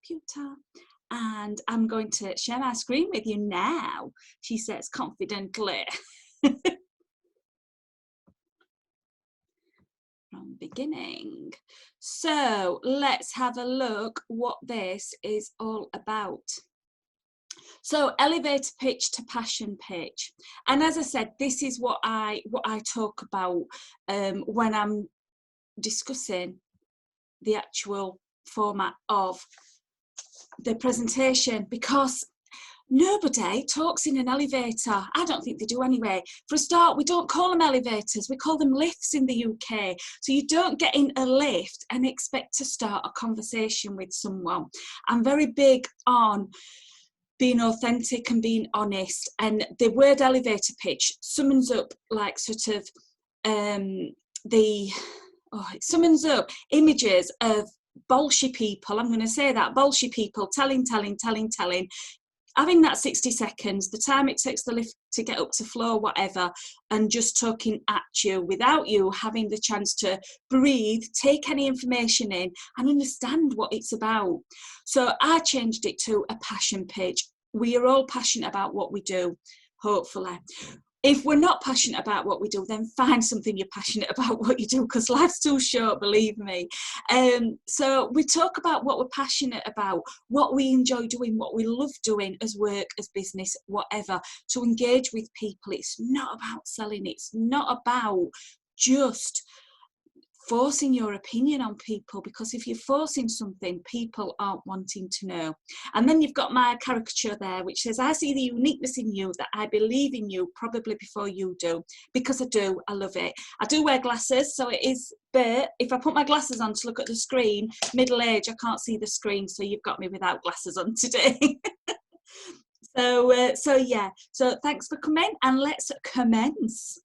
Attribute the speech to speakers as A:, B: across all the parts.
A: computer and I'm going to share my screen with you now, she says confidently. From beginning. So let's have a look what this is all about. So elevator pitch to passion pitch, and as I said, this is what I talk about when I'm discussing the actual format of the presentation, because nobody talks in an elevator. I don't think they do anyway. For a start, we don't call them elevators, we call them lifts in the UK. So you don't get in a lift and expect to start a conversation with someone. I'm very big on being authentic and being honest, and the word elevator pitch summons up like sort of it summons up images of bolshy people. I'm going to say that, bolshy people telling, having that 60 seconds, the time it takes the lift to get up to floor, whatever, and just talking at you without you having the chance to breathe, take any information in and understand what it's about. So I changed it to a passion pitch. We are all passionate about what we do, hopefully. If we're not passionate about what we do, then find something you're passionate about what you do, because life's too short, believe me. So we talk about what we're passionate about, what we enjoy doing, what we love doing as work, as business, whatever, to engage with people. It's not about selling. It's not about just forcing your opinion on people, because if you're forcing something, people aren't wanting to know. And then you've got my caricature there which says, I see the uniqueness in you, that I believe in you probably before you do, because I do. I love it. I do wear glasses, so it is, but if I put my glasses on to look at the screen, middle age, I can't see the screen, so you've got me without glasses on today. So yeah, so thanks for coming, and let's commence.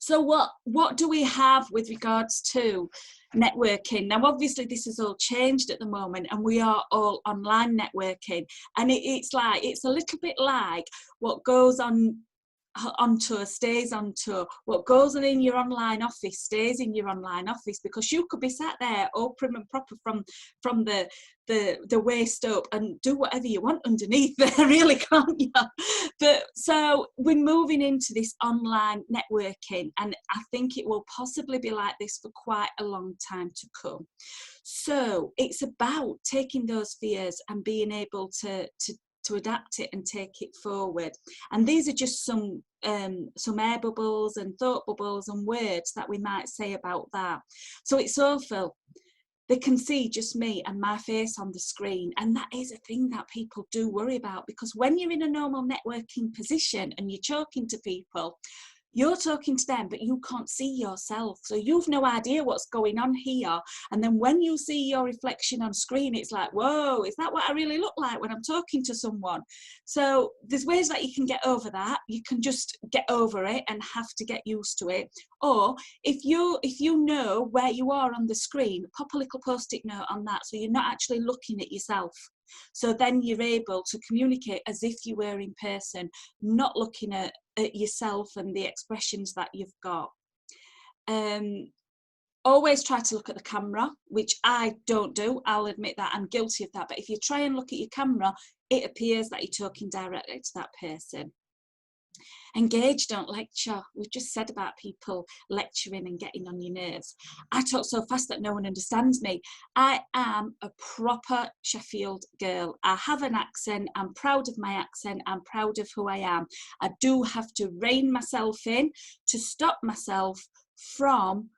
A: So what do we have with regards to networking? Now, obviously, this has all changed at the moment, and we are all online networking. And it's a little bit like what goes on tour stays on tour. What goes on in your online office stays in your online office, because you could be sat there all prim and proper from the waist up and do whatever you want underneath there, really, can't you? But so we're moving into this online networking, and I think it will possibly be like this for quite a long time to come. So it's about taking those fears and being able to adapt it and take it forward. And these are just some air bubbles and thought bubbles and words that we might say about that. So it's awful. They can see just me and my face on the screen, and that is a thing that people do worry about, because when you're in a normal networking position and you're talking to people, you're talking to them, but you can't see yourself. So you've no idea what's going on here. And then when you see your reflection on screen, it's like, whoa, is that what I really look like when I'm talking to someone? So there's ways that you can get over that. You can just get over it and have to get used to it. Or if you know where you are on the screen, pop a little post-it note on that, so you're not actually looking at yourself. So then you're able to communicate as if you were in person, not looking at yourself and the expressions that you've got. Always try to look at the camera, which I don't do. I'll admit that I'm guilty of that. But if you try and look at your camera, it appears that you're talking directly to that person. Engage, don't lecture. We've just said about people lecturing and getting on your nerves. I talk so fast that no one understands me. I am a proper Sheffield girl. I have an accent. I'm proud of my accent. I'm proud of who I am. I do have to rein myself in to stop myself from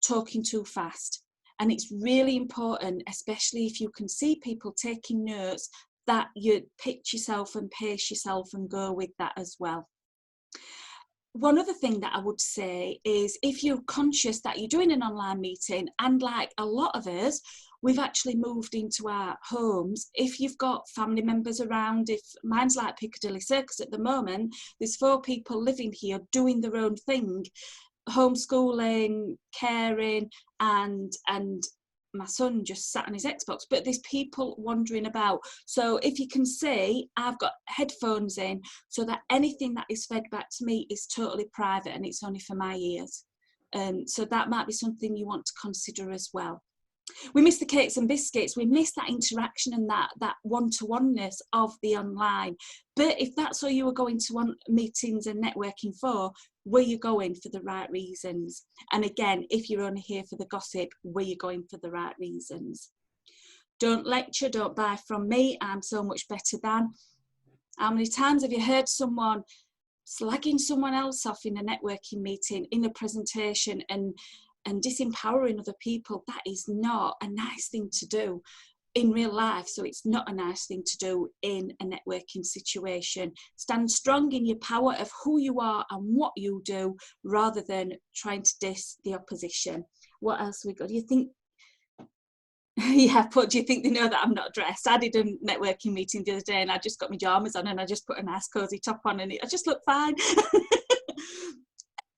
A: talking too fast. And it's really important, especially if you can see people taking notes, that you pitch yourself and pace yourself and go with that as well. One other thing that I would say is, if you're conscious that you're doing an online meeting, and like a lot of us, we've actually moved into our homes. If you've got family members around, if mine's like Piccadilly Circus at the moment, there's 4 people living here doing their own thing, homeschooling, caring, and my son just sat on his Xbox, but there's people wandering about. So if you can see, I've got headphones in, so that anything that is fed back to me is totally private and it's only for my ears. So that might be something you want to consider as well. We miss the cakes and biscuits. We miss that interaction and that one-to-oneness of the online. But if that's all you were going to meetings and networking for, were you going for the right reasons? And again, if you're only here for the gossip, were you going for the right reasons? Don't lecture, don't buy from me, I'm so much better than. How many times have you heard someone slagging someone else off in a networking meeting, in a presentation, and disempowering other people? That is not a nice thing to do in real life, so it's not a nice thing to do in a networking situation. Stand strong in your power of who you are and what you do, rather than trying to diss the opposition. What else we got? Do you think yeah, but do you think they know that I'm not dressed? I did a networking meeting the other day and I just got my pajamas on and I just put a nice cozy top on and I just look fine.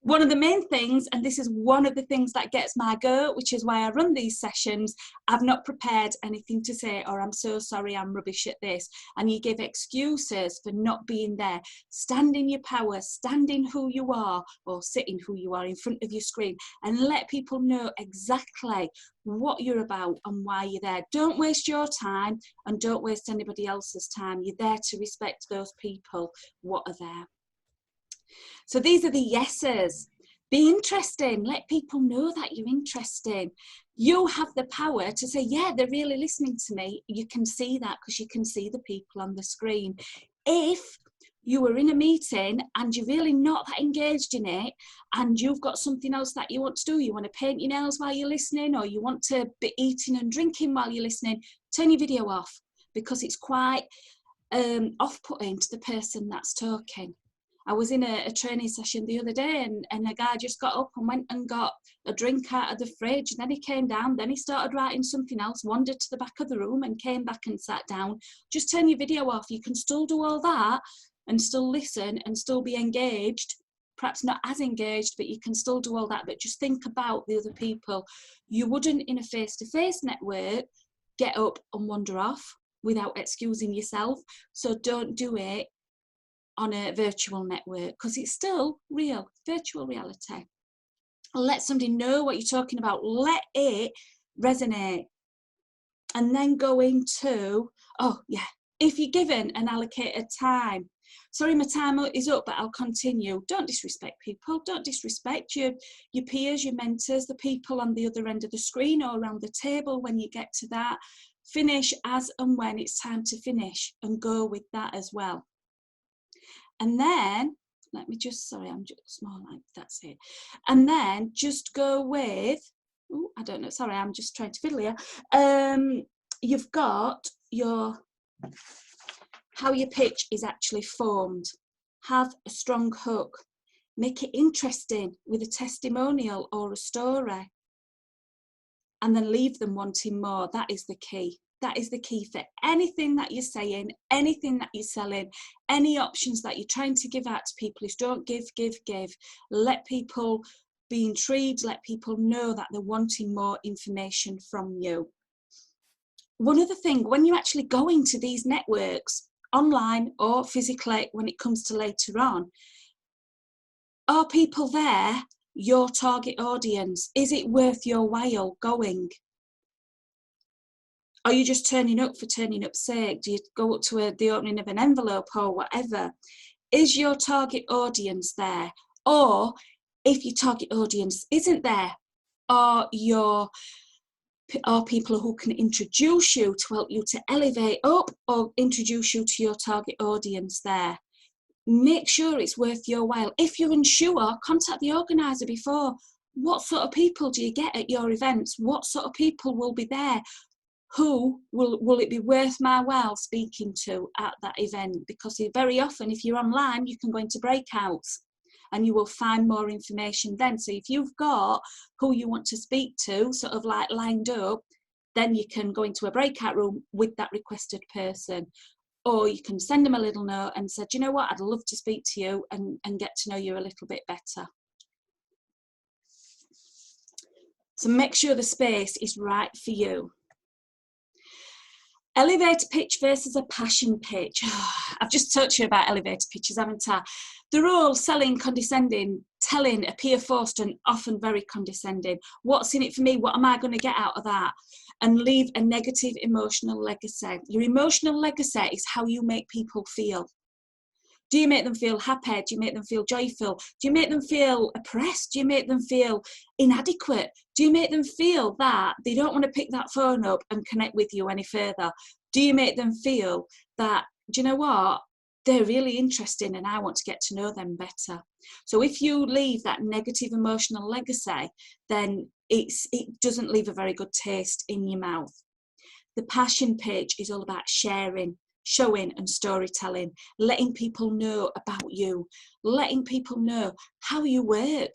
A: One of the main things, and this is one of the things that gets my goat, which is why I run these sessions, I've not prepared anything to say, or I'm so sorry, I'm rubbish at this. And you give excuses for not being there. Stand in your power, stand in who you are, or sit in who you are in front of your screen, and let people know exactly what you're about and why you're there. Don't waste your time and don't waste anybody else's time. You're there to respect those people what are there. So these are the yeses. Be interesting. Let people know that you're interesting. You have the power to say, yeah, they're really listening to me. You can see that because you can see the people on the screen. If you were in a meeting and you're really not that engaged in it and you've got something else that you want to do, you want to paint your nails while you're listening, or you want to be eating and drinking while you're listening, turn your video off, because it's quite off-putting to the person that's talking. I was in a training session the other day and a guy just got up and went and got a drink out of the fridge, and then he came down, then he started writing something else, wandered to the back of the room and came back and sat down. Just turn your video off. You can still do all that and still listen and still be engaged, perhaps not as engaged, but you can still do all that. But just think about the other people. You wouldn't, in a face-to-face network, get up and wander off without excusing yourself. So don't do it on a virtual network, because it's still real, virtual reality. Let somebody know what you're talking about. Let it resonate. And then go into, oh yeah, if you're given an allocated time, sorry, my time is up, but I'll continue. Don't disrespect people. Don't disrespect your peers, your mentors, the people on the other end of the screen or around the table when you get to that. Finish as and when it's time to finish, and go with that as well. And then, let me just, sorry, I'm just small, like, that's it. And then just go with, oh, I don't know, sorry, I'm just trying to fiddle here. You've got your, how your pitch is actually formed. Have a strong hook. Make it interesting with a testimonial or a story. And then leave them wanting more. That is the key. That is the key for anything that you're saying, anything that you're selling, any options that you're trying to give out to people. Is don't give. Let people be intrigued. Let people know that they're wanting more information from you. One other thing, when you actually go into these networks, online or physically, when it comes to later on, are people there your target audience? Is it worth your while going? Are you just turning up for turning up's sake? Do you go up to the opening of an envelope or whatever? Is your target audience there? Or if your target audience isn't there, are people who can introduce you to help you to elevate up or introduce you to your target audience there? Make sure it's worth your while. If you're unsure, contact the organizer before. What sort of people do you get at your events? What sort of people will be there? Who will it be worth my while speaking to at that event? Because very often, if you're online, you can go into breakouts and you will find more information then. So if you've got who you want to speak to sort of like lined up, then you can go into a breakout room with that requested person. Or you can send them a little note and say, you know what, I'd love to speak to you and get to know you a little bit better. So make sure the space is right for you. Elevator pitch versus a passion pitch. I've just talked to you about elevator pitches, haven't I? They're all selling, condescending telling, appear-forced and often very condescending. What's in it for me? What am I going to get out of that? And leave a negative emotional legacy. Your emotional legacy is how you make people feel. Do you make them feel happy? Do you make them feel joyful? Do you make them feel oppressed? Do you make them feel inadequate? Do you make them feel that they don't want to pick that phone up and connect with you any further? Do you make them feel that, do you know what? They're really interesting and I want to get to know them better. So if you leave that negative emotional legacy, then it doesn't leave a very good taste in your mouth. The passion page is all about sharing, showing and storytelling, letting people know about you, letting people know how you work.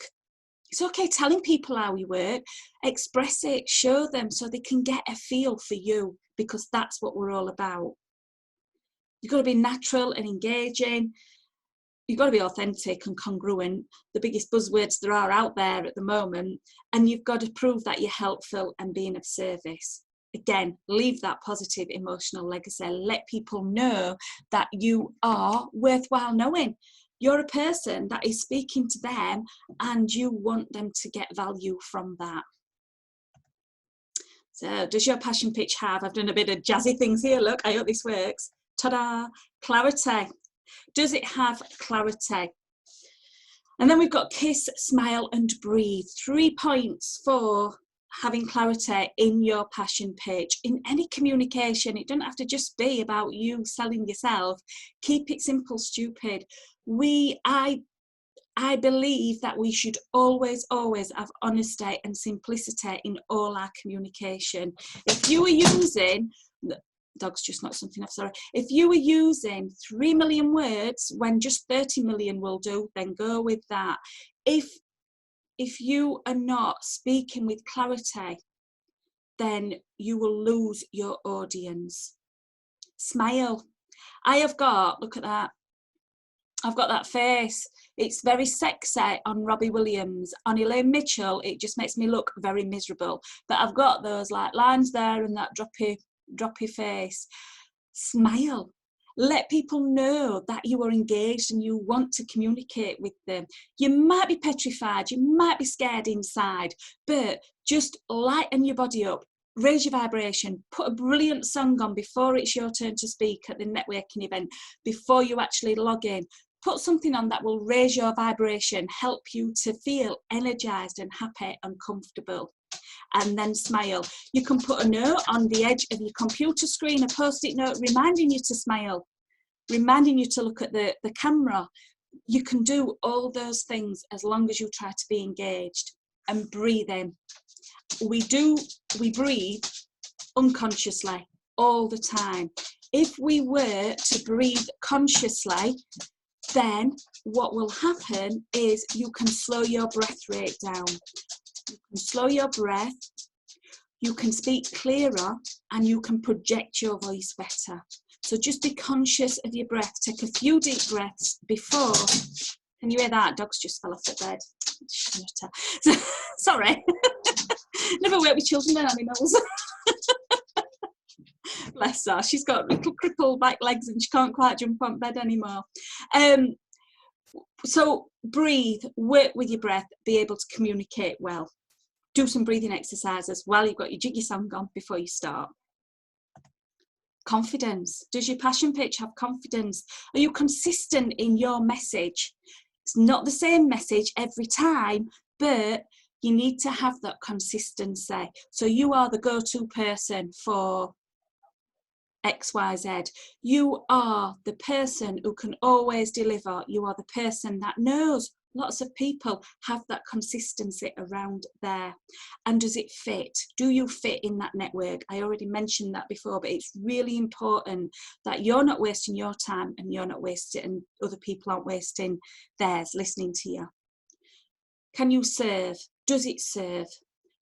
A: It's okay telling people how you work, express it, show them so they can get a feel for you, because that's what we're all about. You've got to be natural and engaging. You've got to be authentic and congruent, the biggest buzzwords there are out there at the moment. And you've got to prove that you're helpful and being of service. Again, leave that positive emotional legacy. Let people know that you are worthwhile knowing. You're a person that is speaking to them and you want them to get value from that. So does your passion pitch have, I've done a bit of jazzy things here, look, I hope this works. Ta-da, clarity. Does it have clarity? And then we've got kiss, smile and breathe. 3 points for having clarity in your passion pitch. In any communication, it doesn't have to just be about you selling yourself. Keep it simple, stupid. I believe that we should always have honesty and simplicity in all our communication. If you are using, dog's just not something else, sorry. If you are using 3 million words when just 30 million will do, then go with that. If you are not speaking with clarity, then you will lose your audience. Smile. I have got, look at that. I've got that face. It's very sexy on Robbie Williams. On Elaine Mitchell, it just makes me look very miserable. But I've got those like lines there and that droppy face. Smile. Let people know that you are engaged and you want to communicate with them. You might be petrified, you might be scared inside, but just lighten your body up, raise your vibration, put a brilliant song on before it's your turn to speak at the networking event, before you actually log in. Put something on that will raise your vibration, help you to feel energized and happy and comfortable. And then smile. You can put a note on the edge of your computer screen, a post-it note reminding you to smile, reminding you to look at the camera. You can do all those things as long as you try to be engaged. And breathe in. We breathe unconsciously all the time. If we were to breathe consciously, then what will happen is you can slow your breath rate down. You can slow your breath, you can speak clearer, and you can project your voice better. So just be conscious of your breath. Take a few deep breaths before. Can you hear that? Dog's just fell off the bed. Sorry. Never work with children and animals. Bless her. She's got little crippled back legs and she can't quite jump on bed anymore. So breathe, work with your breath, be able to communicate well. Do some breathing exercises while you've got your jiggy song on before you start. Confidence. Does your passion pitch have confidence? Are you consistent in your message? It's not the same message every time, but you need to have that consistency. So you are the go-to person for XYZ. You are the person who can always deliver. You are the person that knows. Lots of people have that consistency around there. And does it fit? Do you fit in that network? I already mentioned that before, but it's really important that you're not wasting your time and you're not wasting, and other people aren't wasting theirs listening to you. Can you serve? Does it serve?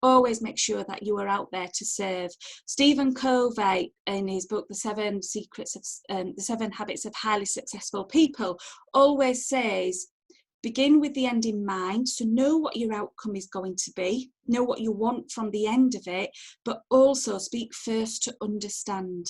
A: Always make sure that you are out there to serve. Stephen Covey, in his book, The 7 Habits of Highly Successful People, always says, begin with the end in mind. So know what your outcome is going to be, know what you want from the end of it, but also speak first to understand.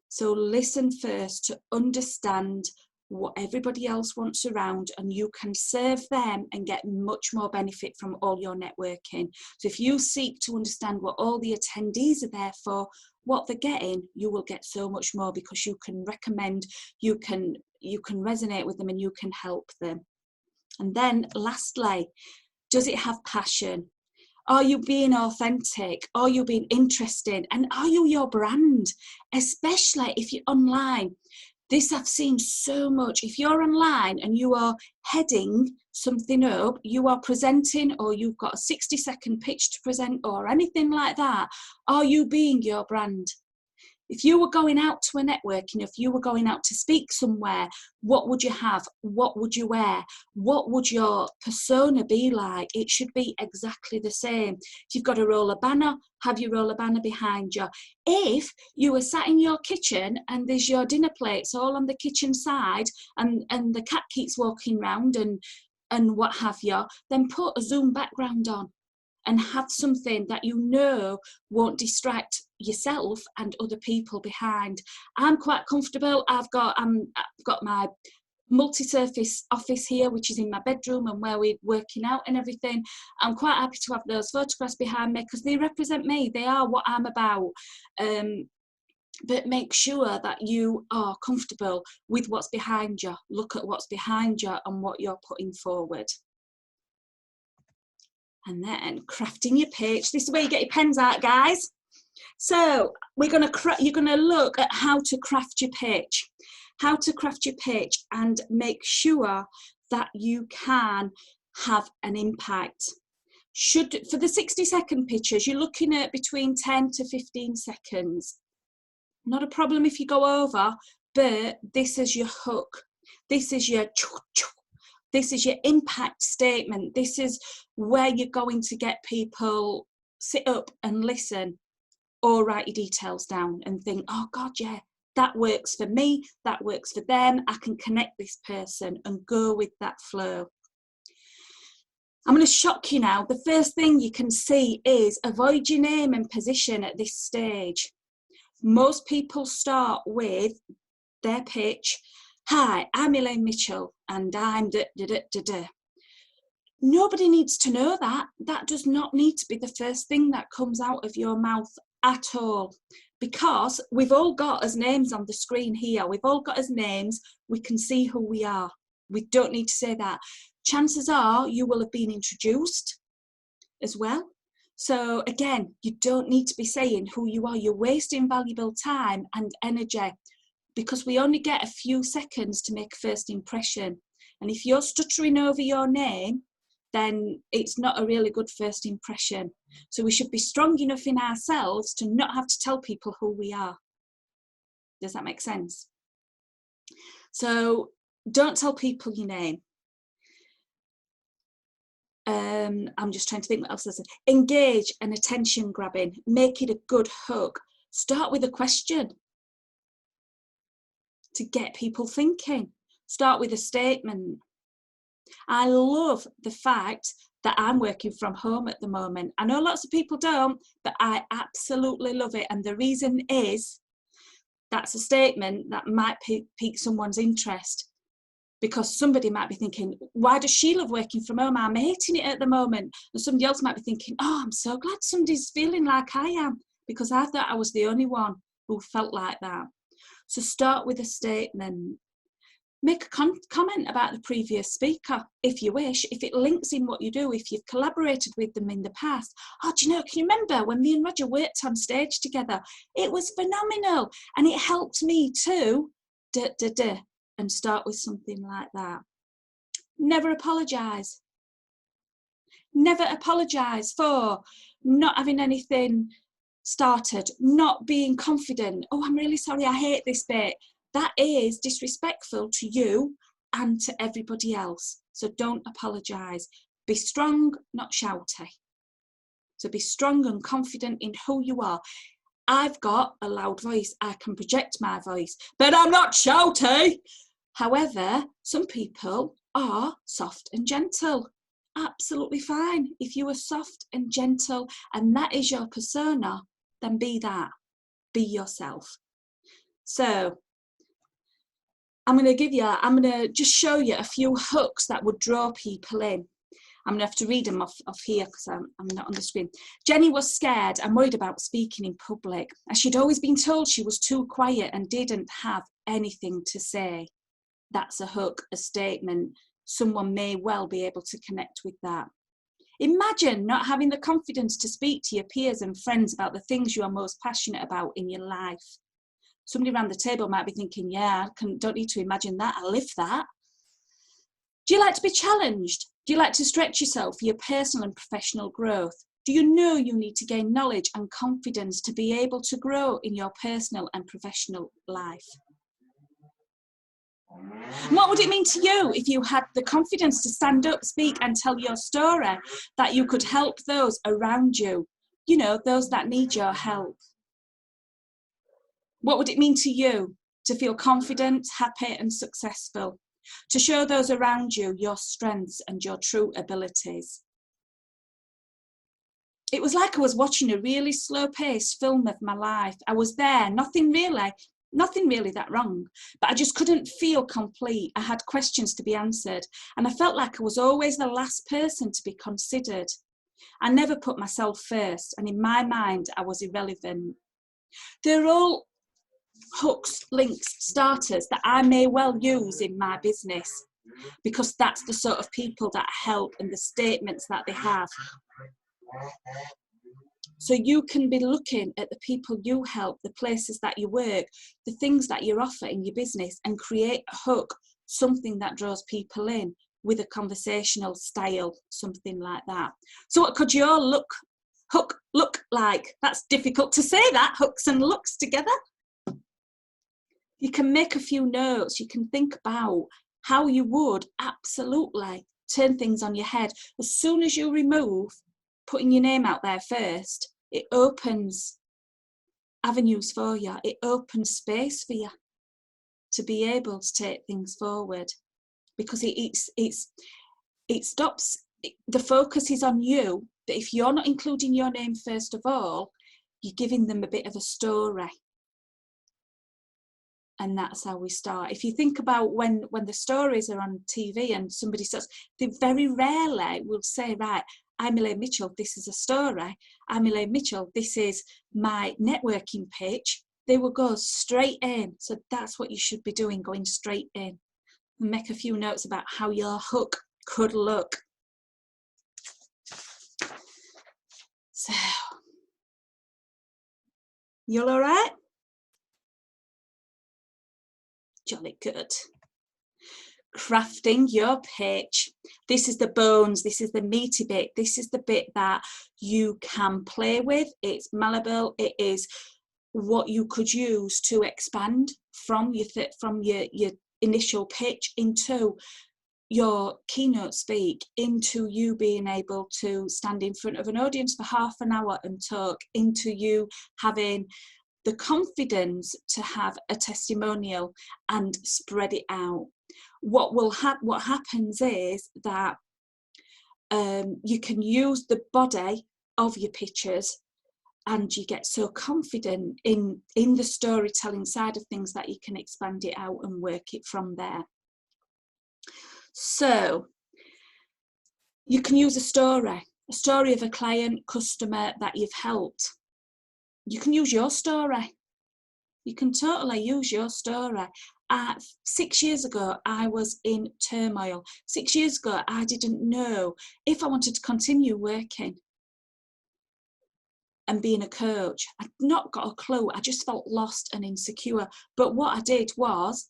A: So listen first to understand what everybody else wants around, and you can serve them and get much more benefit from all your networking. So if you seek to understand what all the attendees are there for, what they're getting, you will get so much more, because you can recommend, you can resonate with them, and you can help them. And then lastly, does it have passion? Are you being authentic? Are you being interested? And are you your brand? Especially if you're online. This I've seen so much. If you're online and you are heading something up, you are presenting, or you've got a 60-second pitch to present or anything like that, are you being your brand? If you were going out to a networking, if you were going out to speak somewhere, what would you have? What would you wear? What would your persona be like? It should be exactly the same. If you've got a roller banner, have your roller banner behind you. If you were sat in your kitchen and there's your dinner plates all on the kitchen side, and the cat keeps walking round and what have you, then put a Zoom background on and have something that you know won't distract yourself and other people behind. I'm quite comfortable. I've got my multi-surface office here, which is in my bedroom and where we're working out and everything. I'm quite happy to have those photographs behind me, because they represent me. They are what I'm about. But make sure that you are comfortable with what's behind you. Look at what's behind you and what you're putting forward. And then crafting your pitch. This is where you get your pens out, guys. So you're going to look at how to craft your pitch. How to craft your pitch and make sure that you can have an impact. For the 60-second pitches, you're looking at between 10 to 15 seconds. Not a problem if you go over, but this is your hook. This is your This is your impact statement. This is where you're going to get people sit up and listen, or write your details down and think, oh God, yeah, that works for me, that works for them, I can connect this person, and go with that flow. I'm going to shock you now. The first thing you can see is avoid your name and position at this stage. Most people start with their pitch. Hi, I'm Elaine Mitchell and I'm da-da-da-da-da. Nobody needs to know that. That does not need to be the first thing that comes out of your mouth at all, because we've all got as names on the screen here. We've all got as names. We can see who we are. We don't need to say that. Chances are you will have been introduced as well. So again, you don't need to be saying who you are. You're wasting valuable time and energy, because we only get a few seconds to make a first impression. And if you're stuttering over your name, then it's not a really good first impression. So we should be strong enough in ourselves to not have to tell people who we are. Does that make sense? So don't tell people your name. I'm just trying to think what else I said. Engage and attention grabbing. Make it a good hook. Start with a question to get people thinking. Start with a statement. I love the fact that I'm working from home at the moment. I know lots of people don't, but I absolutely love it. And the reason is that's a statement that might pique someone's interest, because somebody might be thinking, why does she love working from home? I'm hating it at the moment. And somebody else might be thinking, oh, I'm so glad somebody's feeling like I am, because I thought I was the only one who felt like that. So start with a statement. Make a comment about the previous speaker, if you wish, if it links in what you do, if you've collaborated with them in the past. Oh, do you know, can you remember when me and Roger worked on stage together? It was phenomenal, and it helped me too, and start with something like that. Never apologise. Never apologise for not having anything started, not being confident. Oh, I'm really sorry, I hate this bit. That is disrespectful to you and to everybody else. So don't apologise. Be strong, not shouty. So be strong and confident in who you are. I've got a loud voice. I can project my voice, but I'm not shouty. However, some people are soft and gentle. Absolutely fine. If you are soft and gentle and that is your persona, then be that. Be yourself. So I'm going to just show you a few hooks that would draw people in. I'm going to have to read them off here because I'm not on the screen. Jenny was scared and worried about speaking in public, as she'd always been told she was too quiet and didn't have anything to say. That's a hook, a statement. Someone may well be able to connect with that. Imagine not having the confidence to speak to your peers and friends about the things you are most passionate about in your life. Somebody around the table might be thinking, yeah, don't need to imagine that, I live that. Do you like to be challenged? Do you like to stretch yourself for your personal and professional growth? Do you know you need to gain knowledge and confidence to be able to grow in your personal and professional life? And what would it mean to you if you had the confidence to stand up, speak and tell your story, that you could help those around you, you know, those that need your help? What would it mean to you to feel confident, happy and successful, to show those around you your strengths and your true abilities? It was like I was watching a really slow-paced film of my life. I was there, nothing really that wrong, but I just couldn't feel complete. I had questions to be answered, and I felt like I was always the last person to be considered. I never put myself first, and in my mind, I was irrelevant. They're all hooks, links, starters that I may well use in my business, because that's the sort of people that help and the statements that they have. So you can be looking at the people you help, the places that you work, the things that you offer in your business, and create a hook, something that draws people in with a conversational style, something like that. So what could your hook look like? That's difficult to say, that, hooks and looks together. You can make a few notes. You can think about how you would absolutely turn things on your head. As soon as you remove putting your name out there first, it opens avenues for you. It opens space for you to be able to take things forward, because it stops, the focus is on you. But if you're not including your name first of all, you're giving them a bit of a story. And that's how we start. If you think about when the stories are on TV and somebody starts, they very rarely will say, right, I'm Elaine Mitchell, this is a story. I'm Elaine Mitchell, this is my networking pitch. They will go straight in. So that's what you should be doing, going straight in. And make a few notes about how your hook could look. So, you all right? Jolly good. Crafting your pitch. This is the bones, this is the meaty bit, this is the bit that you can play with. It's malleable, it is what you could use to expand from your initial pitch into your keynote speak, into you being able to stand in front of an audience for half an hour and talk, into you having the confidence to have a testimonial and spread it out. What happens is that you can use the body of your pitches, and you get so confident in the storytelling side of things that you can expand it out and work it from there. So you can use a story of a client, customer that you've helped. You can use your story. You can totally use your story. 6 years ago, I was in turmoil. 6 years ago, I didn't know if I wanted to continue working and being a coach. I'd not got a clue. I just felt lost and insecure. But what I did was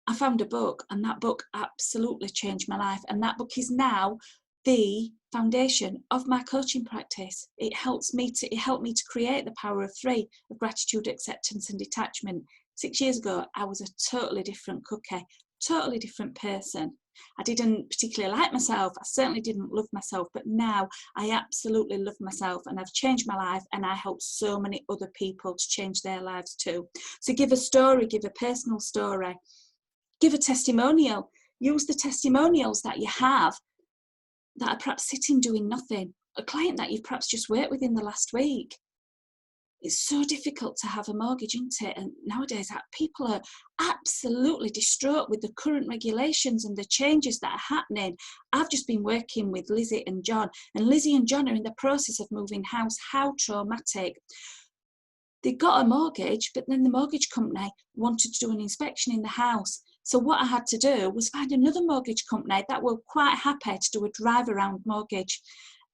A: I found a book, and that book absolutely changed my life. And that book is now the foundation of my coaching practice. It helped me to create the power of 3 of gratitude, acceptance and detachment. 6 years ago, I was a totally different cookie, totally different person. I didn't particularly like myself. I certainly didn't love myself, but now I absolutely love myself, and I've changed my life, and I help so many other people to change their lives too. So give a story, give a personal story, give a testimonial. Use the testimonials that you have that are perhaps sitting doing nothing. A client that you've perhaps just worked with in the last week. It's so difficult to have a mortgage, isn't it? And nowadays people are absolutely distraught with the current regulations and the changes that are happening. I've just been working with Lizzie and John, and Lizzie and John are in the process of moving house. How traumatic. They got a mortgage, but then the mortgage company wanted to do an inspection in the house. So what I had to do was find another mortgage company that were quite happy to do a drive around mortgage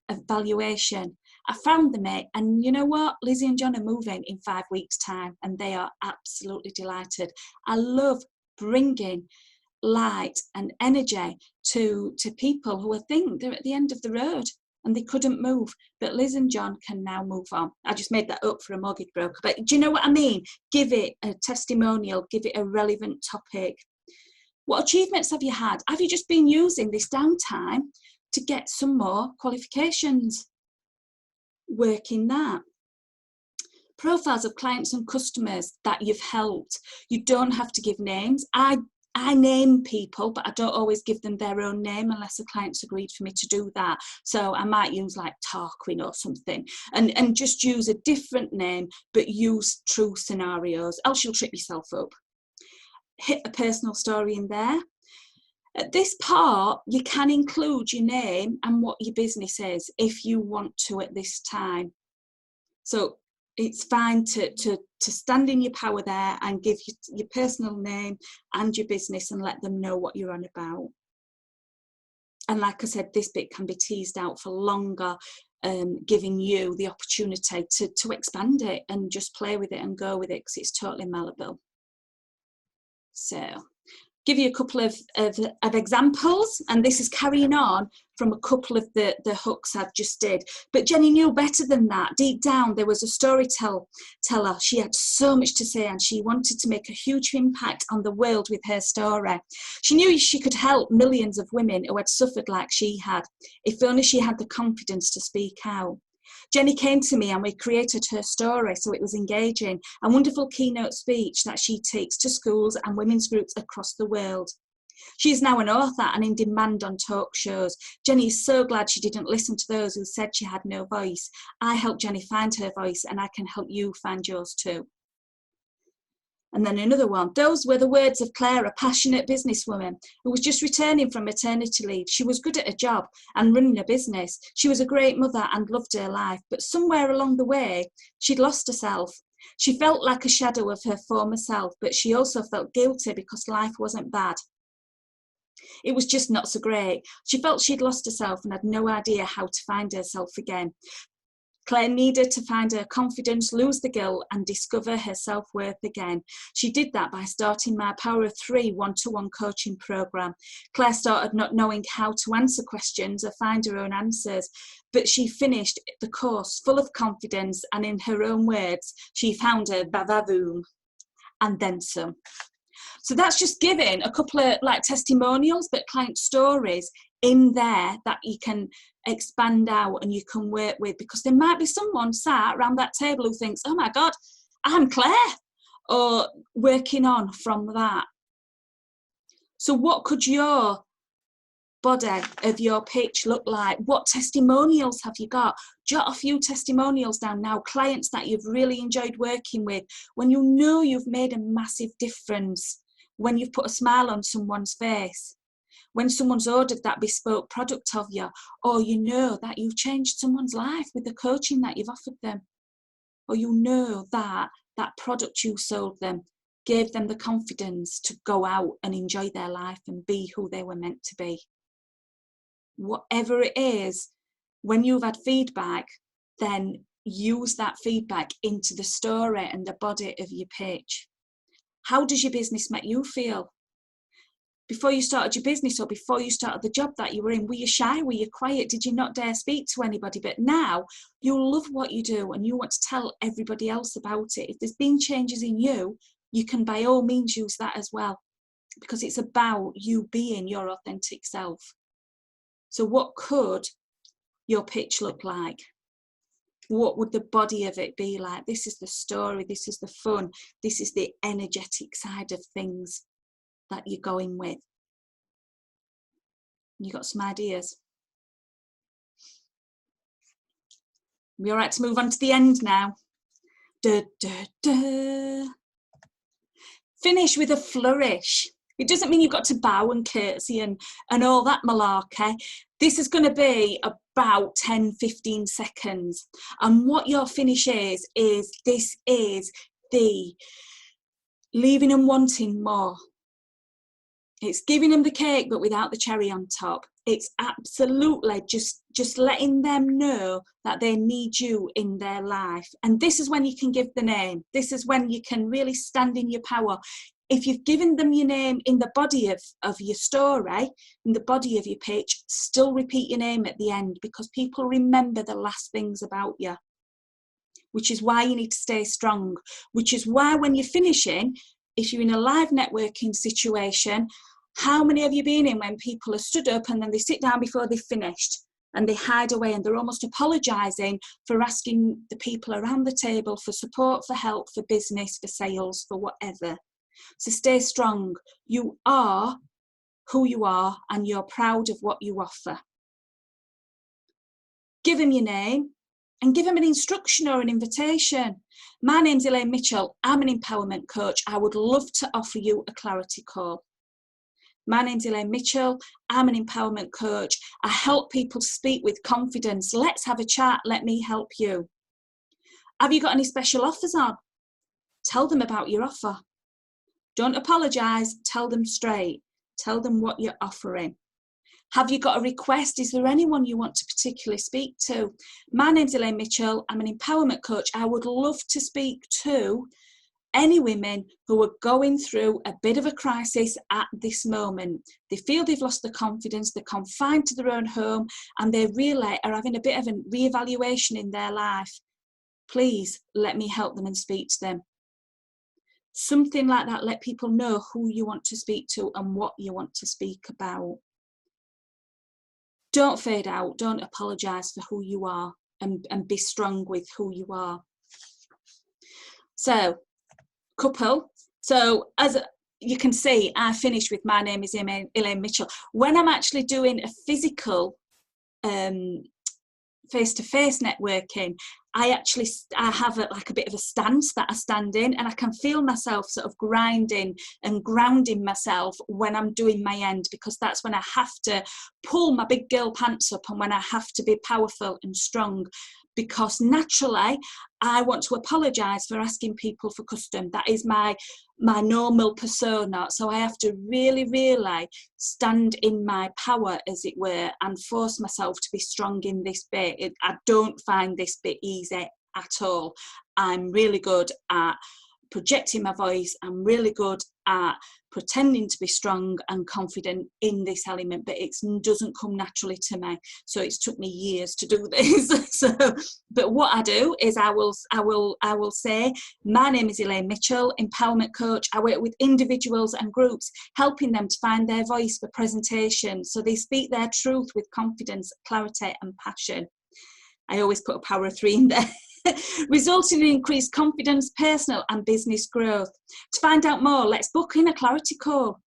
A: evaluation. I found them, mate, and you know what? Lizzie and John are moving in 5 weeks' time, and they are absolutely delighted. I love bringing light and energy to people who think they're at the end of the road and they couldn't move, but Liz and John can now move on. I just made that up for a mortgage broker, but do you know what I mean? Give it a testimonial, give it a relevant topic. What achievements have you had? Have you just been using this downtime to get some more qualifications? Work in that. Profiles of clients and customers that you've helped. You don't have to give names. I name people, but I don't always give them their own name unless a client's agreed for me to do that. So I might use like Tarquin or something, and just use a different name, but use true scenarios, else you'll trip yourself up. Hit a personal story in there. At this part, you can include your name and what your business is if you want to at this time. So it's fine to stand in your power there and give your personal name and your business and let them know what you're on about. And like I said, this bit can be teased out for longer, giving you the opportunity to expand it and just play with it and go with it, because it's totally malleable. So give you a couple of examples, and this is carrying on from a couple of the hooks I've just did. But Jenny knew better than that. Deep down, there was a storyteller. She had so much to say, and she wanted to make a huge impact on the world with her story. She knew she could help millions of women who had suffered like she had, if only she had the confidence to speak out. Jenny came to me and we created her story so it was engaging, a wonderful keynote speech that she takes to schools and women's groups across the world. She is now an author and in demand on talk shows. Jenny is so glad she didn't listen to those who said she had no voice. I helped Jenny find her voice, and I can help you find yours too. And then another one. Those were the words of Claire, a passionate businesswoman who was just returning from maternity leave. She was good at her job and running a business. She was a great mother and loved her life. But somewhere along the way, she'd lost herself. She felt like a shadow of her former self, but she also felt guilty because life wasn't bad. It was just not so great. She felt she'd lost herself and had no idea how to find herself again. Claire needed to find her confidence, lose the guilt, and discover her self-worth again. She did that by starting my Power of 3 one-to-one coaching program. Claire started not knowing how to answer questions or find her own answers, but she finished the course full of confidence, and in her own words, she found her va-va-voom and then some. So that's just giving a couple of like testimonials, but client stories in there that you can expand out and you can work with, because there might be someone sat around that table who thinks, oh my God, I'm Claire, or working on from that. So what could your body of your pitch look like? What testimonials have you got? Jot a few testimonials down now, clients that you've really enjoyed working with, when you know you've made a massive difference, when you've put a smile on someone's face, when someone's ordered that bespoke product of you, or you know that you've changed someone's life with the coaching that you've offered them, or you know that that product you sold them gave them the confidence to go out and enjoy their life and be who they were meant to be. Whatever it is, when you've had feedback, then use that feedback into the story and the body of your pitch. How does your business make you feel? Before you started your business or before you started the job that you were in, were you shy? Were you quiet? Did you not dare speak to anybody? But now you love what you do and you want to tell everybody else about it. If there's been changes in you, you can by all means use that as well, because it's about you being your authentic self. So what could your pitch look like? What would the body of it be like? This is the story, this is the fun, this is the energetic side of things that you're going with. You got some ideas? We all right to move on to the end now? Da, da, da. Finish with a flourish. It doesn't mean you've got to bow and curtsy and all that malarkey. This is going to be about 10-15 seconds. And what your finish is this is the leaving them wanting more. It's giving them the cake, but without the cherry on top. It's absolutely just letting them know that they need you in their life. And this is when you can give the name. This is when you can really stand in your power. If you've given them your name in the body of your story, in the body of your pitch, still repeat your name at the end, because people remember the last things about you, which is why you need to stay strong, which is why when you're finishing, if you're in a live networking situation, how many have you been in when people are stood up and then they sit down before they've finished and they hide away and they're almost apologising for asking the people around the table for support, for help, for business, for sales, for whatever. So stay strong. You are who you are and you're proud of what you offer. Give them your name and give them an instruction or an invitation. My name's Elaine Mitchell. I'm an empowerment coach. I would love to offer you a clarity call. My name's Elaine Mitchell. I'm an empowerment coach. I help people speak with confidence. Let's have a chat. Let me help you. Have you got any special offers on? Tell them about your offer. Don't apologise. Tell them straight. Tell them what you're offering. Have you got a request? Is there anyone you want to particularly speak to? My name's Elaine Mitchell. I'm an empowerment coach. I would love to speak to any women who are going through a bit of a crisis at this moment. They feel they've lost their confidence, they're confined to their own home, and they really are having a bit of a re-evaluation in their life. Please let me help them and speak to them. Something like that. Let people know who you want to speak to and what you want to speak about. Don't fade out. Don't apologise for who you are, and be strong with who you are. So, couple. So as you can see, I finished with my name is Elaine Mitchell. When I'm actually doing a physical face-to-face networking, I have like a bit of a stance that I stand in, and I can feel myself sort of grinding and grounding myself when I'm doing my end, because that's when I have to pull my big girl pants up and when I have to be powerful and strong, because naturally I want to apologise for asking people for custom. That is my normal persona. So I have to really, really stand in my power, as it were, and force myself to be strong in this bit. I don't find this bit easy at all. I'm really good at projecting my voice. I'm really good at pretending to be strong and confident in this element, but it doesn't come naturally to me. So it's took me years to do this. But what I do is I will say, my name is Elaine Mitchell, empowerment coach. I work with individuals and groups, helping them to find their voice for presentation, so they speak their truth with confidence, clarity, and passion. I always put a power of 3 in there. Resulting in increased confidence, personal and business growth. To find out more, let's book in a clarity call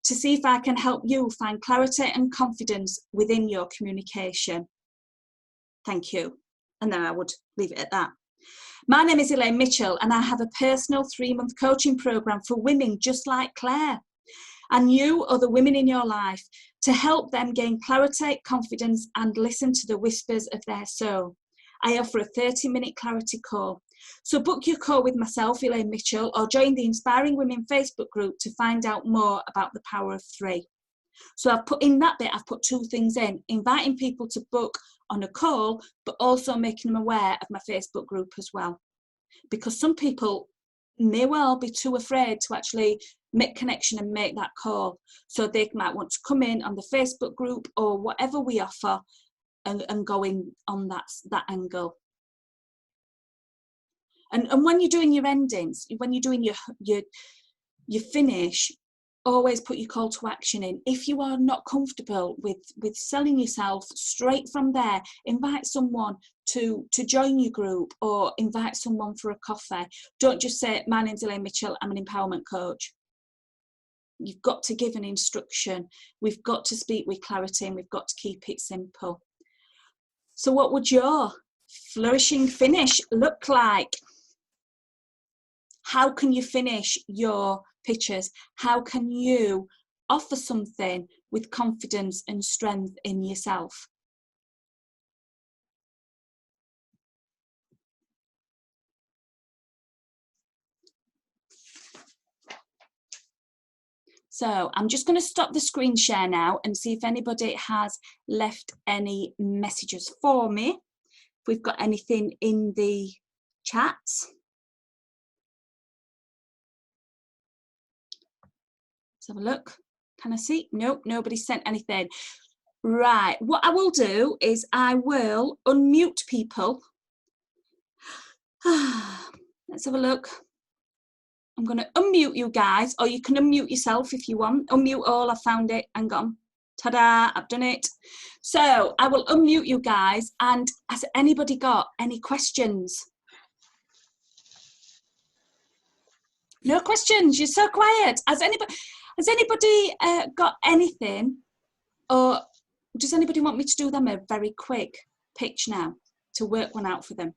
A: to see if I can help you find clarity and confidence within your communication. Thank you. And then I would leave it at that. My name is Elaine Mitchell, and I have a personal 3-month coaching program for women just like Claire and you, other women in your life, to help them gain clarity, confidence, and listen to the whispers of their soul. I offer a 30-minute clarity call. So book your call with myself, Elaine Mitchell, or join the Inspiring Women Facebook group to find out more about the power of 3. So I've put in that bit, I've put 2 things in, inviting people to book on a call, but also making them aware of my Facebook group as well. Because some people may well be too afraid to actually make connection and make that call. So they might want to come in on the Facebook group or whatever we offer, and going on that angle. And when you're doing your endings, when you're doing your finish, always put your call to action in. If you are not comfortable with selling yourself straight from there, invite someone to join your group, or invite someone for a coffee. Don't just say, my name's Elaine Mitchell, I'm an empowerment coach. You've got to give an instruction. We've got to speak with clarity, and we've got to keep it simple. So what would your flourishing finish look like? How can you finish your pictures? How can you offer something with confidence and strength in yourself? So I'm just going to stop the screen share now and see if anybody has left any messages for me. If we've got anything in the chats. Let's have a look. Can I see? Nope, nobody sent anything. Right, what I will do is I will unmute people. Let's have a look. I'm going to unmute you guys, or you can unmute yourself if you want. Unmute all, I found it, hang on. Ta-da, I've done it. So I will unmute you guys, and has anybody got any questions? No questions, you're so quiet. Has anybody got anything, or does anybody want me to do them a very quick pitch now to work one out for them?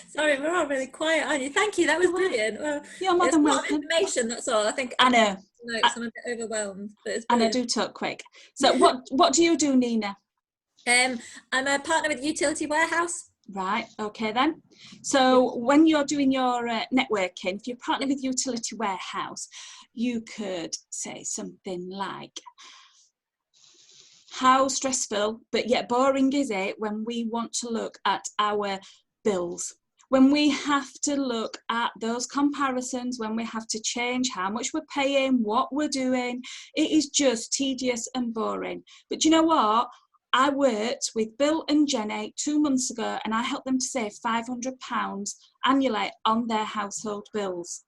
B: Sorry, we're all really quiet, aren't you? Thank you, that was brilliant. Well,
A: you're more than welcome.
B: Information, that's all. I think
A: I know.
B: I'm a bit overwhelmed, but it's
A: And
B: brilliant.
A: I do talk quick. So what do you do, Nina?
B: I'm a partner with Utility Warehouse.
A: Right, okay then. So when you're doing your networking, if you're partnered with Utility Warehouse, you could say something like, how stressful but yet boring is it when we want to look at our bills, when we have to look at those comparisons, when we have to change how much we're paying, what we're doing. It is just tedious and boring. But you know what? I worked with Bill and Jenny 2 months ago, and I helped them to save £500 annually on their household bills.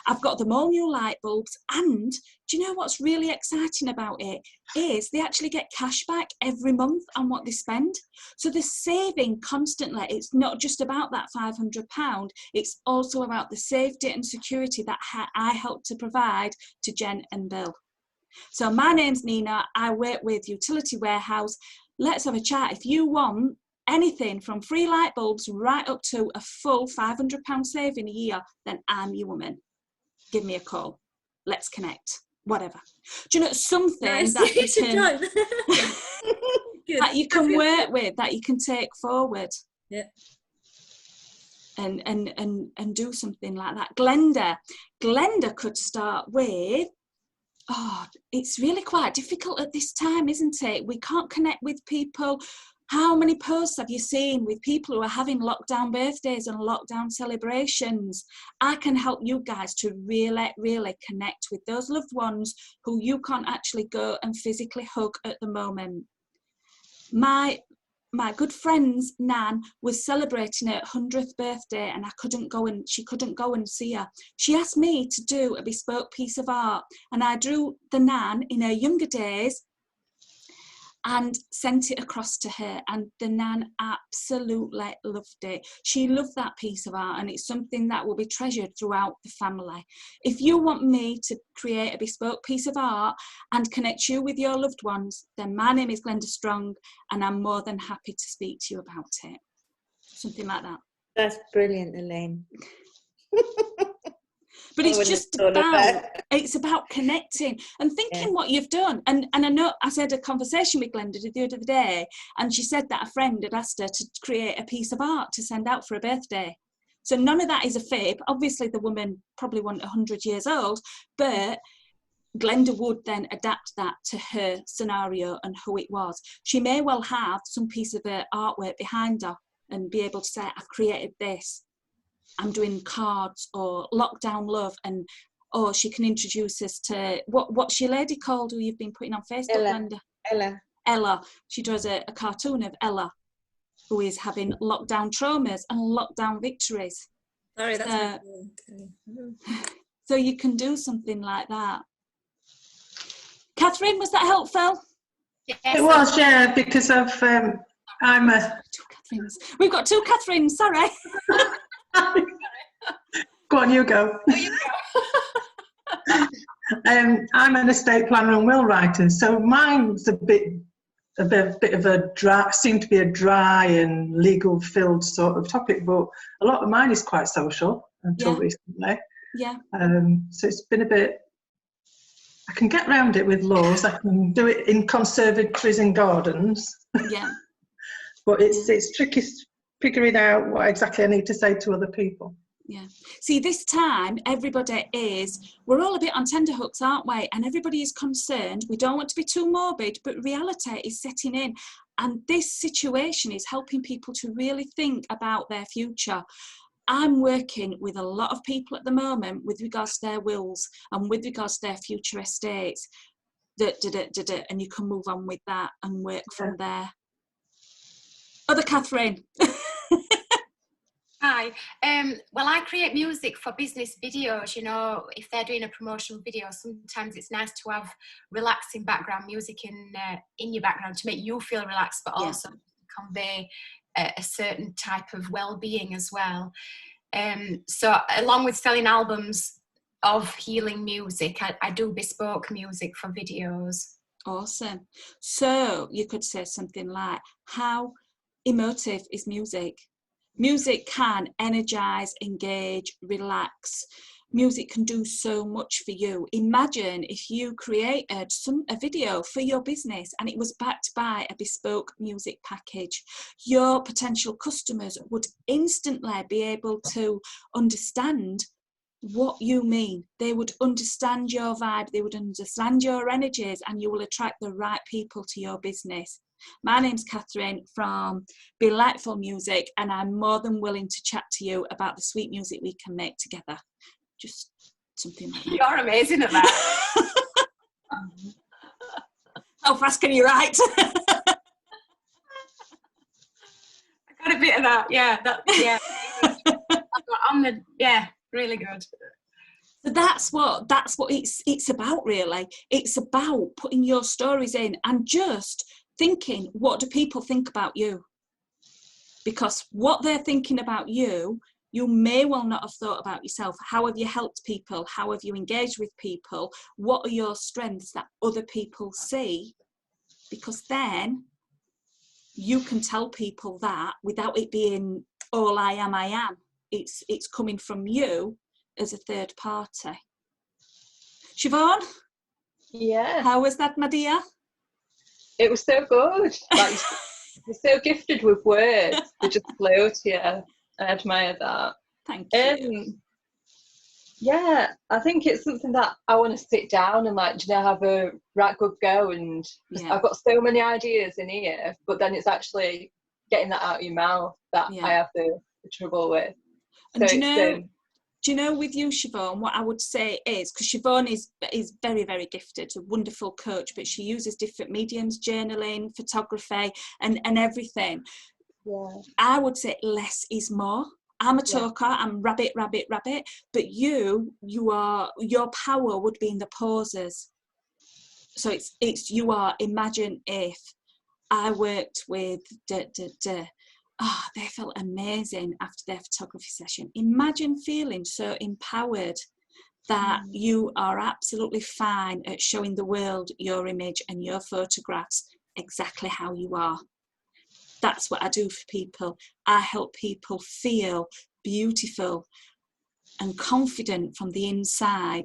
A: I've got them all new light bulbs, and do you know what's really exciting about it is they actually get cash back every month on what they spend. So they're saving constantly. It's not just about that £500, it's also about the safety and security that I help to provide to Jen and Bill. So my name's Nina, I work with Utility Warehouse. Let's have a chat. If you want anything from free light bulbs right up to a full £500 saving a year, then I'm your woman. Give me a call. Let's connect. Whatever. Do you know something
B: Nice.
A: that you can work with, that you can take forward?
B: Yeah.
A: And do something like that. Glenda could start with, it's really quite difficult at this time, isn't it? We can't connect with people. How many posts have you seen with people who are having lockdown birthdays and lockdown celebrations? I can help you guys to really, really connect with those loved ones who you can't actually go and physically hug at the moment. My good friend's Nan was celebrating her 100th birthday, and she couldn't go and see her. She asked me to do a bespoke piece of art, and I drew the Nan in her younger days and sent it across to her, and the Nan absolutely loved it. She loved that piece of art, and it's something that will be treasured throughout the family. If you want me to create a bespoke piece of art and connect you with your loved ones, then my name is Glenda Strong, and I'm more than happy to speak to you about it. Something like that.
C: That's brilliant, Elaine.
A: But it's about connecting and thinking what you've done. And I know I had a conversation with Glenda the other day, and she said that a friend had asked her to create a piece of art to send out for a birthday. So none of that is a fib. Obviously the woman probably wasn't 100 years old, but Glenda would then adapt that to her scenario and who it was. She may well have some piece of artwork behind her and be able to say, I've created this. I'm doing cards or lockdown love, or she can introduce us to what's your lady called who you've been putting on Facebook, Glenda? Ella. She does a cartoon of Ella who is having lockdown traumas and lockdown victories.
B: Sorry, that's
A: so you can do something like that. Catherine, was that helpful?
D: Yes, it was, yeah, because of I'm a...
A: Two Catherines. We've got two Catherines, sorry.
D: Go on, you go.
B: Oh, you go.
D: I'm an estate planner and will writer, so mine's a bit bit of a dry, seemed to be a dry and legal filled sort of topic, but a lot of mine is quite social until recently.
A: Yeah.
D: So it's been a bit, I can get around it with laws, I can do it in conservatories and gardens.
A: Yeah.
D: But it's tricky figuring out what exactly I need to say to other people.
A: Yeah. See, this time, we're all a bit on tenterhooks, aren't we? And everybody is concerned. We don't want to be too morbid, but reality is setting in. And this situation is helping people to really think about their future. I'm working with a lot of people at the moment with regards to their wills and with regards to their future estates. And you can move on with that and work from there. Other Catherine.
E: Hi. Well, I create music for business videos. You know, if they're doing a promotional video, sometimes it's nice to have relaxing background music in your background to make you feel relaxed, but also convey a certain type of well-being as well. So along with selling albums of healing music, I do bespoke music for videos.
A: Awesome. So you could say something like, how emotive is music? Music can energize, engage, relax. Music can do so much for you. Imagine if you created a video for your business and it was backed by a bespoke music package. Your potential customers would instantly be able to understand what you mean. They would understand your vibe, they would understand your energies, and you will attract the right people to your business. My name's Catherine from Delightful Music, and I'm more than willing to chat to you about the sweet music we can make together. Just something like that.
E: You're amazing at that.
A: How fast can you write?
E: I got a bit of that. Yeah, really good.
A: So that's what it's about, really. It's about putting your stories in and just thinking, what do people think about you? Because what they're thinking about you, you may well not have thought about yourself. How have you helped people? How have you engaged with people? What are your strengths that other people see? Because then you can tell people that without it being all I am. It's coming from you as a third party. Siobhan?
C: Yeah.
A: How was that, my dear?
C: It was so good. Like, you're so gifted with words. They just flow to you. I admire that.
A: Thank you.
C: Yeah, I think it's something that I want to sit down and have a right good go. And I've got so many ideas in here, but then it's actually getting that out of your mouth that I have the trouble with.
A: And do you know, with you, Siobhan, what I would say is, because Siobhan is very, very gifted, a wonderful coach, but she uses different mediums, journaling, photography, and everything.
C: Yeah.
A: I would say less is more. I'm a talker, I'm rabbit, but your power would be in the pauses. So it's you are, imagine if I worked with they felt amazing after their photography session. Imagine feeling so empowered that you are absolutely fine at showing the world your image and your photographs exactly how you are. That's what I do for people. I help people feel beautiful and confident from the inside,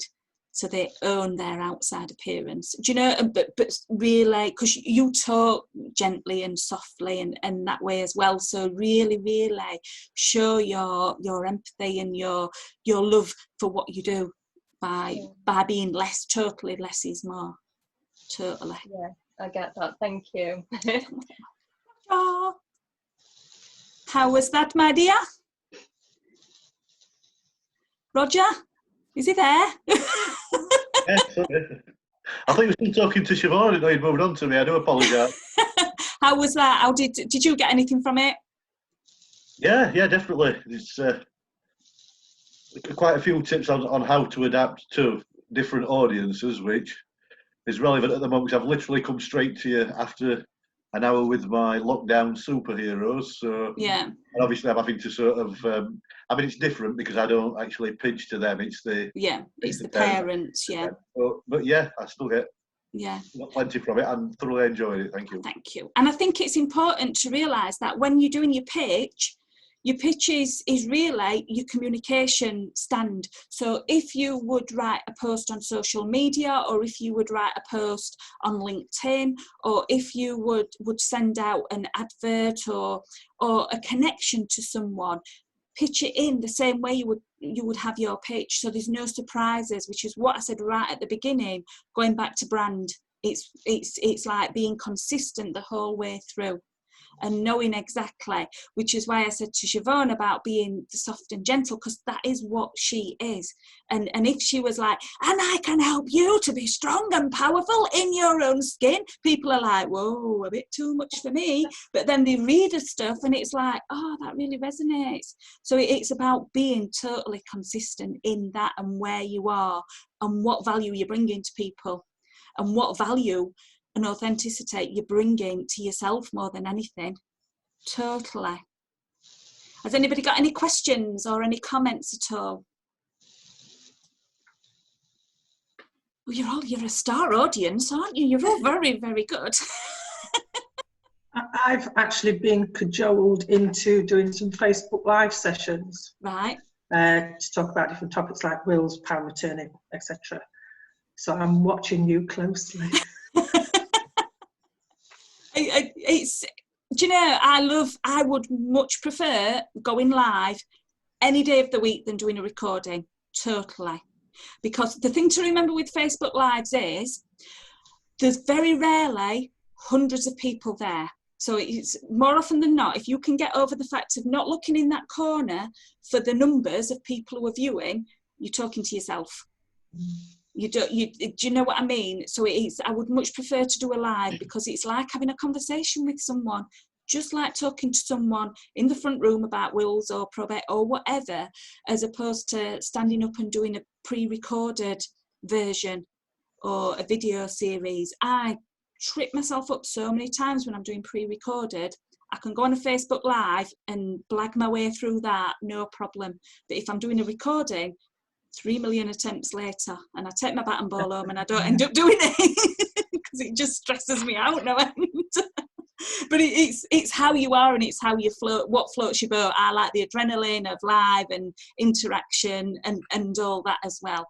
A: so they own their outside appearance. Do you know, but really, because you talk gently and softly and that way as well, so really, really show your empathy and your love for what you do by being totally less is more. Totally.
C: Yeah, I get that. Thank you.
A: Oh. How was that, my dear? Roger? Is he there?
F: Yeah, sorry. I think we're still talking to Siobhan. I didn't know you'd moved on to me. I do apologise.
A: How was that? How did you get anything from it?
F: Yeah, definitely. It's quite a few tips on how to adapt to different audiences, which is relevant at the moment, because I've literally come straight to you after an hour with my lockdown superheroes. So and obviously I'm having to sort of it's different because I don't actually pitch to them. It's the
A: parents.
F: But yeah, I still get got plenty from it and thoroughly enjoyed it. Thank you.
A: Thank you. And I think it's important to realise that when you're doing your pitch is really your communication stand. So if you would write a post on social media, or if you would write a post on LinkedIn, or if you would send out an advert or a connection to someone, pitch it in the same way you would have your pitch, so there's no surprises, which is what I said right at the beginning. Going back to brand, it's like being consistent the whole way through and knowing exactly, which is why I said to Siobhan about being soft and gentle, because that is what she is. And if she was like, and I can help you to be strong and powerful in your own skin, people are like, whoa, a bit too much for me. But then they read her stuff and it's like, oh, that really resonates. So it's about being totally consistent in that and where you are and what value you're bringing to people and what value and authenticity you're bringing to yourself more than anything. Totally. Has anybody got any questions or any comments at all? Well, you're a star audience, aren't you? You're all very, very good.
D: I've actually been cajoled into doing some Facebook Live sessions.
A: Right.
D: To talk about different topics like wills, power of attorney, etc. So I'm watching you closely.
A: Do you know, I would much prefer going live any day of the week than doing a recording, totally. Because the thing to remember with Facebook Lives is there's very rarely hundreds of people there. So it's more often than not, if you can get over the fact of not looking in that corner for the numbers of people who are viewing, you're talking to yourself. Do you know what I mean? So I would much prefer to do a live, because it's like having a conversation with someone, just like talking to someone in the front room about wills or probate or whatever, as opposed to standing up and doing a pre-recorded version or a video series. I trip myself up so many times when I'm doing pre-recorded. I can go on a Facebook Live and blag my way through that, no problem. But if I'm doing a recording, 3 million attempts later, and I take my bat and ball home and I don't end up doing it because it just stresses me out no end. But it's how you are and it's how you float, what floats your boat. I like the adrenaline of live and interaction and all that as well.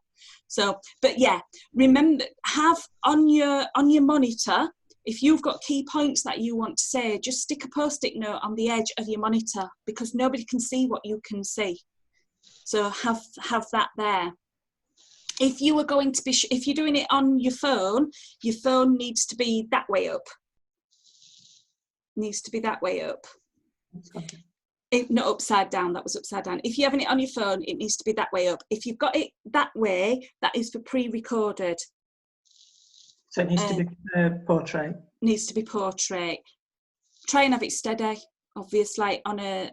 A: So, but yeah, remember, have on your monitor, if you've got key points that you want to say, just stick a post-it note on the edge of your monitor, because nobody can see what you can see. So have that there. If you are going to be, if you're doing it on your phone needs to be that way up. Needs to be that way up. If not upside down, that was upside down. If you're having it on your phone, it needs to be that way up. If you've got it that way, that is for pre-recorded.
D: So it needs to be portrait. Needs
A: to be portrait. Try and have it steady, obviously, on a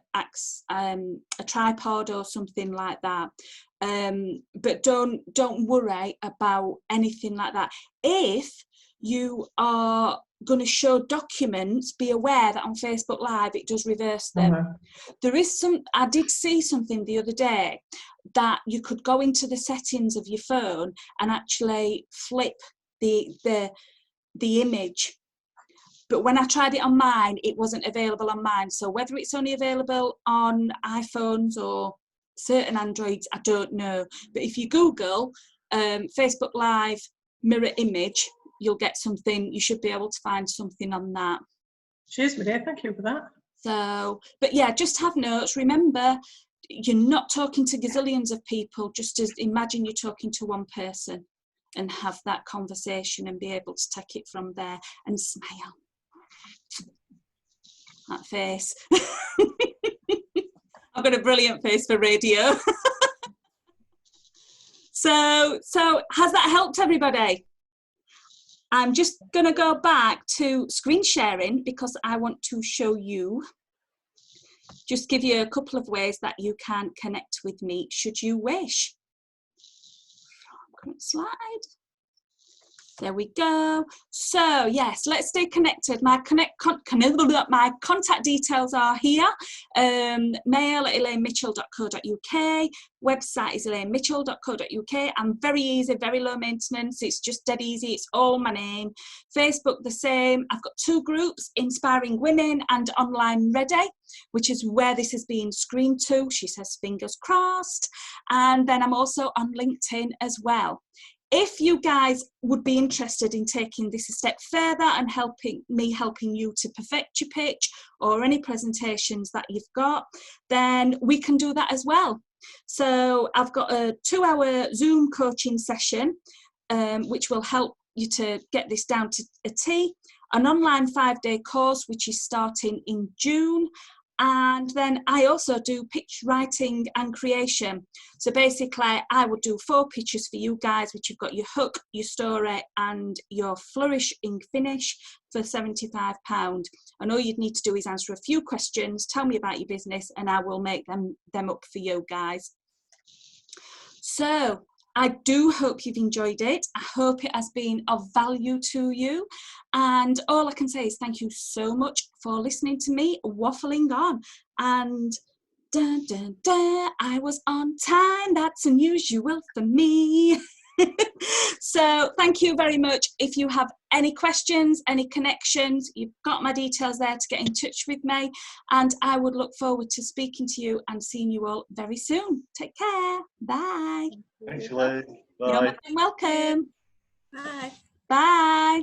A: tripod or something like that. But don't worry about anything like that. If you are going to show documents, be aware that on Facebook Live it does reverse them. There is I did see something the other day that you could go into the settings of your phone and actually flip the image. But when I tried it on mine, it wasn't available on mine. So whether it's only available on iPhones or certain Androids, I don't know. But if you Google Facebook Live mirror image, you'll get something. You should be able to find something on that.
D: Cheers, my dear. Thank you for that.
A: So, but yeah, just have notes. Remember, you're not talking to gazillions of people. Just as imagine you're talking to one person and have that conversation and be able to take it from there and smile. That face. I've got a brilliant face for radio. So has that helped everybody? I'm just going to go back to screen sharing because I want to show you, just give you a couple of ways that you can connect with me should you wish. Current slide. There we go. So yes, let's stay connected. My contact details are here. Mail at elainemitchell.co.uk. Website is elainemitchell.co.uk. I'm very easy, very low maintenance. It's just dead easy. It's all my name. Facebook the same. I've got 2 groups, Inspiring Women and Online Ready, which is where this is being screened to. She says fingers crossed. And then I'm also on LinkedIn as well. If you guys would be interested in taking this a step further and helping you to perfect your pitch or any presentations that you've got, then we can do that as well. So I've got a 2-hour Zoom coaching session, which will help you to get this down to a T, an online 5-day course, which is starting in June. And then I also do pitch writing and creation. So basically, I would do 4 pitches for you guys, which you've got your hook, your story, and your flourish in finish for £75. And all you'd need to do is answer a few questions, tell me about your business, and I will make them up for you guys. So I do hope you've enjoyed it. I hope it has been of value to you. And all I can say is thank you so much for listening to me waffling on. And dun, dun, dun, I was on time. That's unusual for me. So thank you very much. If you have any questions, any connections, you've got my details there to get in touch with me. And I would look forward to speaking to you and seeing you all very soon. Take care. Bye.
F: Thanks, Elaine. Bye.
A: You're welcome.
B: Bye.
A: Bye.